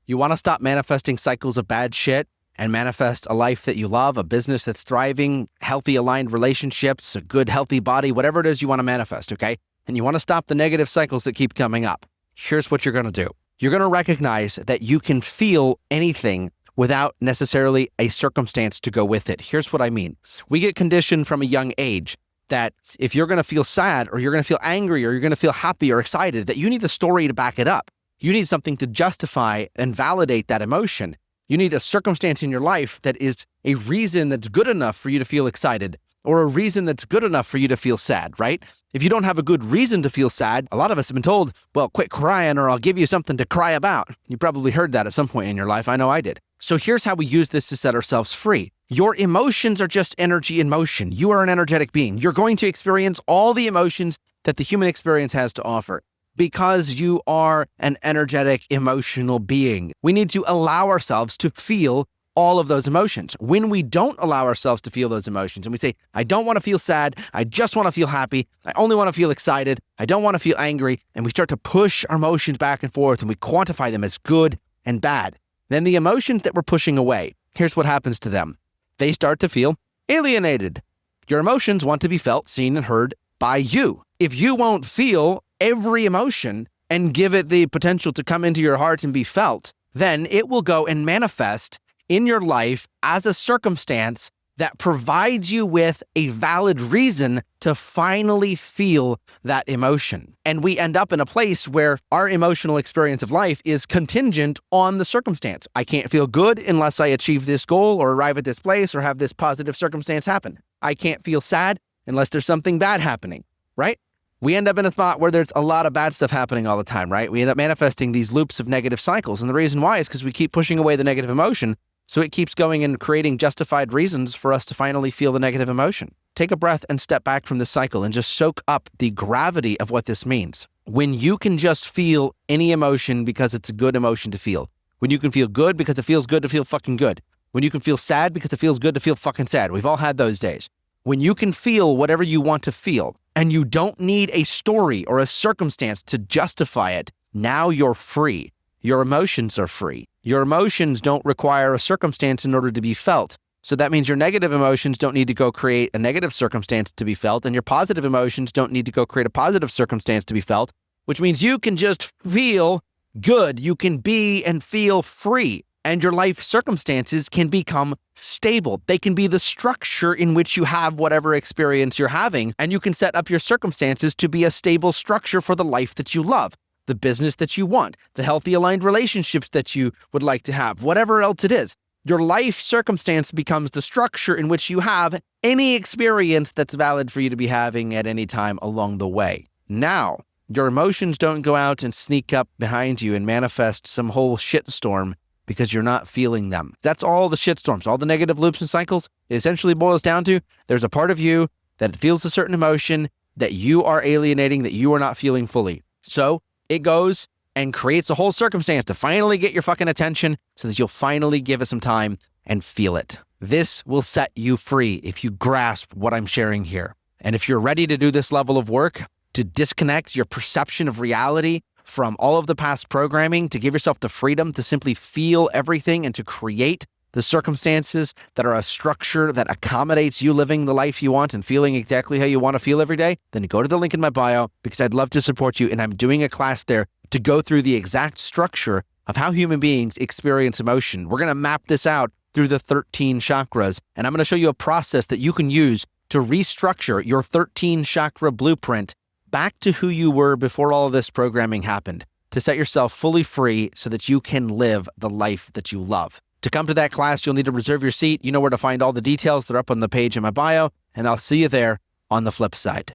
You want to stop manifesting cycles of bad shit and manifest a life that you love, a business that's thriving, healthy, aligned relationships, a good, healthy body, whatever it is you want to manifest, okay? And you want to stop the negative cycles that keep coming up. Here's what you're going to do. You're going to recognize that you can feel anything without necessarily a circumstance to go with it. Here's what I mean. We get conditioned from a young age that if you're going to feel sad or you're going to feel angry or you're going to feel happy or excited, that you need a story to back it up. You need something to justify and validate that emotion. You need a circumstance in your life that is a reason that's good enough for you to feel excited or a reason that's good enough for you to feel sad, right? If you don't have a good reason to feel sad, a lot of us have been told, well, quit crying or I'll give you something to cry about. You probably heard that at some point in your life. I know I did. So here's how we use this to set ourselves free. Your emotions are just energy in motion. You are an energetic being. You're going to experience all the emotions that the human experience has to offer because you are an energetic, emotional being. We need to allow ourselves to feel all of those emotions. When we don't allow ourselves to feel those emotions and we say, I don't want to feel sad, I just want to feel happy, I only want to feel excited, I don't want to feel angry, and we start to push our emotions back and forth and we quantify them as good and bad, then the emotions that we're pushing away, here's what happens to them. They start to feel alienated. Your emotions want to be felt, seen, and heard by you. If you won't feel every emotion and give it the potential to come into your heart and be felt, then it will go and manifest in your life as a circumstance that provides you with a valid reason to finally feel that emotion. And we end up in a place where our emotional experience of life is contingent on the circumstance. I can't feel good unless I achieve this goal or arrive at this place or have this positive circumstance happen. I can't feel sad unless there's something bad happening, right? We end up in a spot where there's a lot of bad stuff happening all the time, right? We end up manifesting these loops of negative cycles. And the reason why is because we keep pushing away the negative emotion. So it keeps going and creating justified reasons for us to finally feel the negative emotion. Take a breath and step back from this cycle and just soak up the gravity of what this means. When you can just feel any emotion because it's a good emotion to feel. When you can feel good because it feels good to feel fucking good. When you can feel sad because it feels good to feel fucking sad. We've all had those days. When you can feel whatever you want to feel and you don't need a story or a circumstance to justify it, now you're free. Your emotions are free. Your emotions don't require a circumstance in order to be felt. So that means your negative emotions don't need to go create a negative circumstance to be felt, and your positive emotions don't need to go create a positive circumstance to be felt, which means you can just feel good. You can be and feel free, and your life circumstances can become stable. They can be the structure in which you have whatever experience you're having, and you can set up your circumstances to be a stable structure for the life that you love. The business that you want, the healthy aligned relationships that you would like to have, whatever else it is. Your life circumstance becomes the structure in which you have any experience that's valid for you to be having at any time along the way. Now, your emotions don't go out and sneak up behind you and manifest some whole shitstorm because you're not feeling them. That's all the shitstorms, all the negative loops and cycles. It essentially boils down to there's a part of you that feels a certain emotion that you are alienating, that you are not feeling fully. So it goes and creates a whole circumstance to finally get your fucking attention so that you'll finally give it some time and feel it. This will set you free if you grasp what I'm sharing here. And if you're ready to do this level of work, to disconnect your perception of reality from all of the past programming, to give yourself the freedom to simply feel everything and to create the circumstances that are a structure that accommodates you living the life you want and feeling exactly how you want to feel every day, then go to the link in my bio because I'd love to support you. And I'm doing a class there to go through the exact structure of how human beings experience emotion. We're going to map this out through the 13 chakras. And I'm going to show you a process that you can use to restructure your 13 chakra blueprint back to who you were before all of this programming happened, to set yourself fully free so that you can live the life that you love. To come to that class, you'll need to reserve your seat. You know where to find all the details. They're up on the page in my bio, and I'll see you there on the flip side.